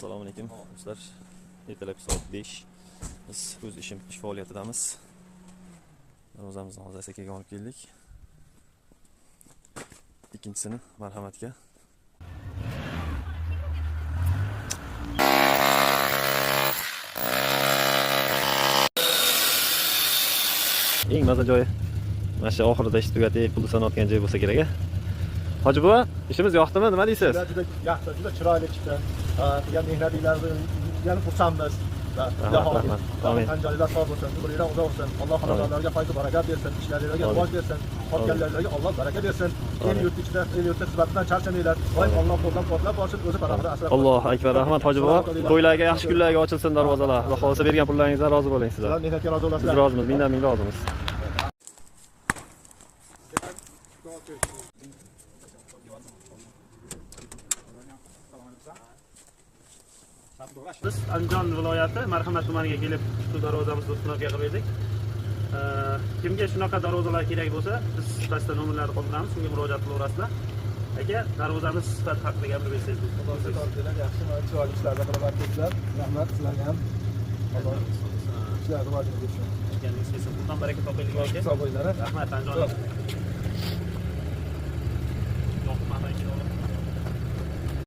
Assalomu alaykum do'stlar. Ertalab soat 5. Biz o'z ish faoliyatidamiz. Darvozamizni hozir asakaga olib keldik. Ikkinchisini marhamatga. Eng maza joyi mana shu oxirida ish tugatib, pul sanayotgan joy bo'lsa kerak-a. Hoji buva, ishimiz yoqdimi? Nima deysiz? Juda yaxshi, juda chiroyli chiqdi. Degan mehnatlilarni yana xursandmiz. Rahmat. Amin. Qanjalilar sog' bo'lsin, umrlar uzoq bo'lsin. Alloh xonadonlarga foyda baraka bersin, ishlaringizga rivoj bersin. Qolganlarga Alloh baraka bersin. El yurt ichida, el yurtda xizmatdan charchamanglar. Doim Alloh qo'ldan qo'llab borsin, o'zi barobar asrab. Allohu akbar. Rahmat hoji buva. To'ylarga, yaxshi kunlarga ochilsin darvozalar. Xudo xolisa bergan pullaringizdan rozi bo'ling sizlar. Mehnatga rozi bo'lasizlar. Biz rozimiz, ming rozimiz. Biz Andijon viloyati Marhamat tumaniga kelib shu darvozamizni ustinovga qilib edik. Kimga shunaqa darvozalar kerak bo'lsa, biz pastda nomerlarni qoldiramiz, shunga murojaat qilaverasizlar. Aka, darvozamiz sifat haqida gapirib bersangiz. Yaxshi, chiroyli ishlarda qilaman sizlar. Rahmat sizlarga ham. Alloh ishlarni rivojini bersin. Ekanligingiz kelsin. Bundan baraka topaylik aka. Sog' bo'linglar. Rahmat Andijon.